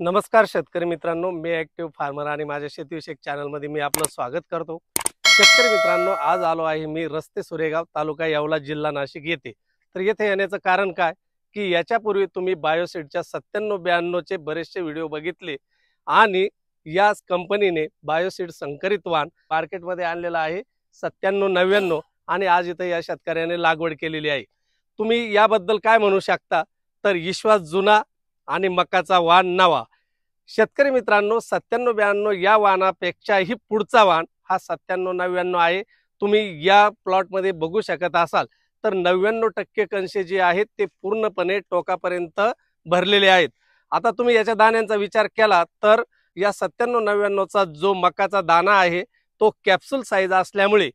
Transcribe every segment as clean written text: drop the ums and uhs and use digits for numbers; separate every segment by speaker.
Speaker 1: नमस्कार शेतकरी मित्रांनो, मी ॲक्टिव्ह फार्मर आणि माझ्या शेतीविषयक चॅनलमध्ये मी आपलं स्वागत करतो। शेतकरी मित्रांनो, आज आलो आहे मी रस्ते सुरेगाव, तालुका येवला, जिल्हा नाशिक येथे। तर येथे येण्याचं कारण काय की याच्यापूर्वी तुम्ही बायोसीडच्या 9792 चे बरेचसे व्हिडिओ बघितले आणि या कंपनीने बायोसीड संकरित वाण मार्केटमध्ये आणलेला आहे 9799 आणि आज इथे या शेतकऱ्याने लागवड केलेली आहे। तुम्ही याबद्दल काय म्हणू शकता? तर विश्वास जुना आणि मकाचा वाण नवा। शेतकरी मित्रांनो, 9792 या वाणापेक्षाही पुढचा वाण हा 9799 आहे। तुम्ही या प्लॉट मध्ये बघू शकत असाल तर 99% कणसे जे आहेत ते पूर्णपणे टोकापर्यंत भरलेले आहेत। आता तुम्ही याच्या दाण्यांचा विचार केला तर या 9799 चा जो मकाचा दाना आहे तो कॅप्सूल साईज असल्यामुळे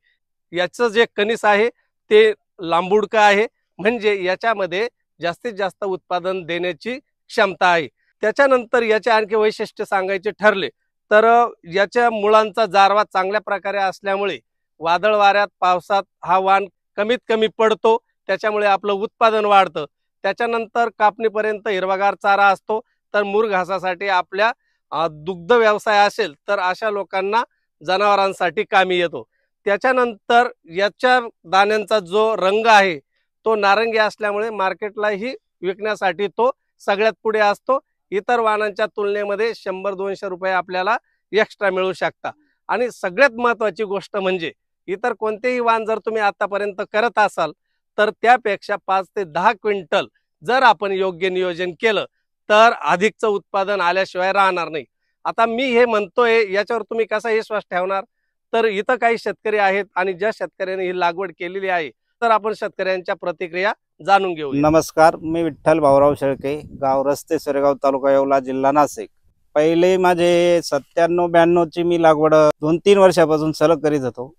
Speaker 1: याचं जे कणीस आहे ते लांबुडका आहे, म्हणजे याच्यामध्ये जास्तीत जास्त उत्पादन देण्याची क्षमता आहे। त्याच्यानंतर याचे आणखी वैशिष्ट्य सांगायचे ठरले तर याच्या मुळांचा जारवा चांगल्या प्रकारे असल्यामुळे वादळ वाऱ्यात पावसात हा वाण कमीत कमी पडतो, त्याच्यामुळे आपलं उत्पादन वाढतं। त्याच्यानंतर कापणीपर्यंत हिरवागार चारा असतो। तर मूर घासासाठी आपल्या दुग्ध व्यवसाय असेल तर अशा लोकांना जनावरांसाठी कामी येतो। त्याच्यानंतर याच्या दाण्यांचा जो रंग आहे तो नारंगी असल्यामुळे मार्केटलाही विकण्यासाठी तो सगळ्यात पुढे असतो। इतर वाणांच्या तुलनेमध्ये 100-200 रुपये आपल्याला एक्स्ट्रा मिळू शकता। आणि सगळ्यात महत्त्वाची गोष्ट म्हणजे इतर कोणतेही वाण जर तुम्ही आतापर्यंत करत असाल तर त्यापेक्षा 5 ते 10 क्विंटल जर आपण योग्य नियोजन केलं तर अधिकचं उत्पादन आल्याशिवाय राहणार नाही। आता मी हे म्हणतोय याच्यावर तुम्ही कसा विश्वास ठेवणार? तर इथं काही शेतकरी आहेत आणि ज्या शेतकऱ्यांनी ही लागवड केलेली आहे तर आपण शेतकऱ्यांच्या प्रतिक्रिया जाणून घेऊ।
Speaker 2: नमस्कार, मी विठ्ठल भाऊराव शेळके, गाव रस्ते सुरेगाव, तालुका येवला, जिल्हा नाशिक। पहिले माझे 9792 ची मी लागवड 2-3 वर्षापासून सलग करीत होतो,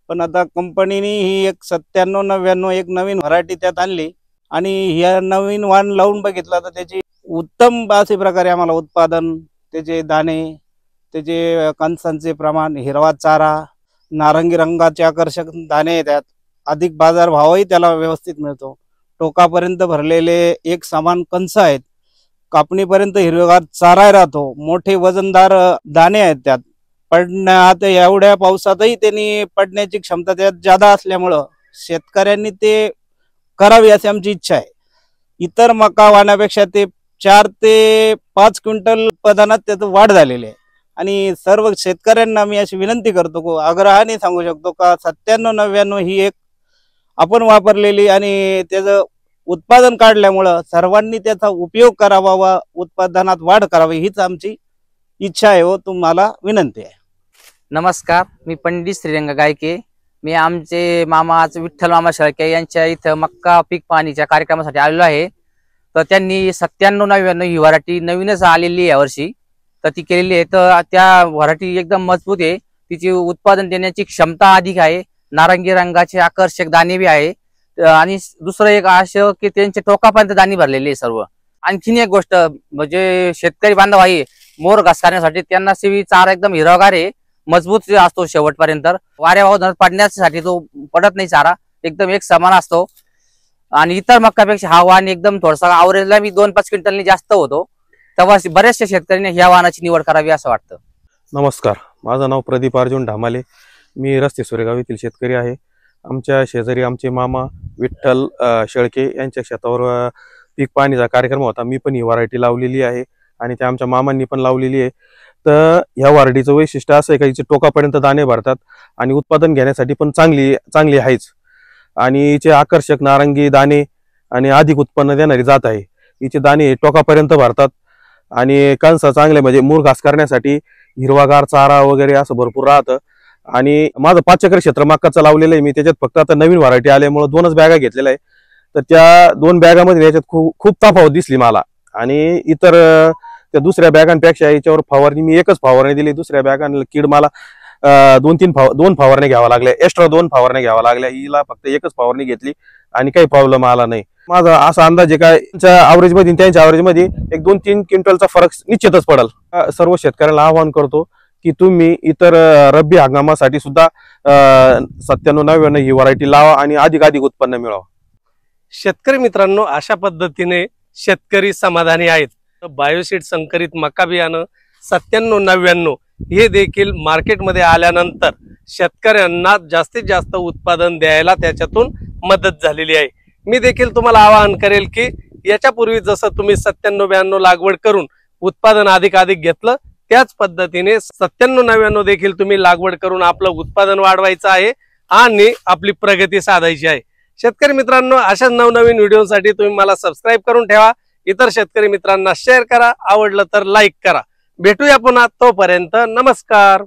Speaker 2: पण आता कंपनीने ही एक 9799 एक नवीन व्हरायटी त्यात आणली आणि या नवीन वाण लावून बघितलं तर त्याची उत्तम अशा प्रकारे आम्हाला उत्पादन, त्याचे दाणे, त्याचे कणसांचे प्रमाण, हिरवा चारा, नारंगी रंगाचे आकर्षक दाणे येतात, अधिक बाजार भावही त्याला व्यवस्थित मिळतो। टोकापर्यंत भरलेले एक समान कणस आहेत, कापणीपर्यंत हिरवेगार चारा राहतो, मोठे वजनदार दाणे आहेत त्यात। पडण्यात एवढ्या पावसातही त्यांनी पडण्याची क्षमता त्यात जादा असल्यामुळं शेतकऱ्यांनी ते करावे अशी आमची इच्छा आहे। इतर मका वाणापेक्षा ते 4 ते 5 क्विंटल उत्पादनात त्याचं वाढ झालेली आहे आणि सर्व शेतकऱ्यांना मी अशी विनंती करतो, आग्रहाने सांगू शकतो का 9799 ही एक आपण वापरलेली आणि त्याचं उत्पादन काढल्यामुळं सर्वांनी त्याचा उपयोग करावा व उत्पादनात वाढ करावी हीच आमची इच्छा आहे व तुम्हाला विनंती आहे।
Speaker 3: नमस्कार, मी पंडित श्रीरंग गायके। मी आमचे मामा विठ्ठल मामा शेळके यांच्या इथं मक्का पीक पाणीच्या कार्यक्रमासाठी आलेलो आहे। तर त्यांनी 9799 ही व्हरायटी नवीनच आलेली आहे यावर्षी, तर ती केलेली आहे। तर त्या व्हरायटी एकदम मजबूत आहे, तिची उत्पादन देण्याची क्षमता अधिक आहे, नारंगी रंगाचे आकर्षक दाणे बी आहे आणि दुसरं एक असं की त्यांचे टोकापर्यंत दाणे भरलेले आहे सर्व। आणखीन एक गोष्ट म्हणजे शेतकरी बांधव आहे, मोर घास करण्यासाठी त्यांना शिवी चारा एकदम हिरवागार आहे, मजबूत असतो शेवटपर्यंत, वाऱ्यावर पडण्यासाठी तो पडत नाही, चारा एकदम एक समान असतो। आणि इतर मक्कापेक्षा हा वाण एकदम थोडासा आवरेजला मी 2-5 क्विंटलनी जास्त होतो, तेव्हा बऱ्याचशा शेतकऱ्यांनी ह्या वाणाची निवड करावी असं वाटतं।
Speaker 4: नमस्कार, माझं नाव प्रदीप अर्जुन ढामाले, मी रस्ते सुरेगाव येथील शेतकरी आहे। आमच्या शेजारी आमचे मामा विठ्ठल शेळके यांच्या शेतावर पीक पाणीचा कार्यक्रम होता, मी पण ही व्हरायटी लावलेली आहे आणि त्या आमच्या मामांनी पण लावलेली आहे। तर ह्या व्हरायटीचं वैशिष्ट्य असं आहे का हिचे टोकापर्यंत दाणे भरतात आणि उत्पादन घेण्यासाठी पण चांगली आहेच आणि हिचे आकर्षक नारंगी दाणे आणि अधिक उत्पन्न देणारी जात आहे। हिचे दाणे टोकापर्यंत भरतात आणि कणस चांगले म्हणजे मूर घास करण्यासाठी हिरवागार चारा वगैरे असं भरपूर राहतं। आणि माझं 5 एकर क्षेत्र मक्काचं लावलेलं आहे मी, त्याच्यात फक्त आता नवीन व्हरायटी आल्यामुळे 2च बॅगा घेतलेल्या आहे। तर त्या 2 बॅगामध्ये याच्यात खूप तफावत दिसली मला आणि इतर त्या दुसऱ्या बॅगांपेक्षा याच्यावर फवारणी मी एकच फवारणी दिली, दुसऱ्या बॅगांना कीड मला 2 फवारणी घ्यावा लागल्या, एक्स्ट्रा 2 फवारणी घ्यावा लागल्या, हिला फक्त एकच फवारणी घेतली आणि काही प्रॉब्लेम आला नाही। माझा असा अंदाज आहे काय ॲव्हरेज मध्ये त्यांच्या ॲव्हरेज मध्ये एक 2-3 क्विंटलचा फरक निश्चितच पडेल। सर्व शेतकऱ्यांना आवाहन करतो की तुम्ही इतर रब्बी हंगामासाठी सुद्धा 9799 ही व्हरायटी लावा आणि अधिक उत्पन्न मिळवा।
Speaker 1: शेतकरी मित्रांनो, अशा पद्धतीने शेतकरी समाधानी आहेत। बायोसीड संकरित मका बियाणं 9799 हे देखील मार्केटमध्ये आल्यानंतर शेतकऱ्यांना जास्तीत जास्त उत्पादन द्यायला त्याच्यातून मदत झालेली आहे। मी देखील तुम्हाला आवाहन करेल की याच्यापूर्वी जसं तुम्ही 9792 लागवड करून उत्पादन अधिक घेतलं, त्याच पद्धतीने 9799 देखील तुम्ही लागवड करून आपलं उत्पादन वाढवायचं आहे आणि आपली प्रगती साधायची आहे। शेतकरी मित्रांनो, अशा नवनवीन व्हिडिओसाठी तुम्ही मला सबस्क्राईब करून ठेवा, इतर शेतकरी मित्रांना शेअर करा, आवडलं तर लाईक करा। भेटूया पुन्हा, तोपर्यंत नमस्कार।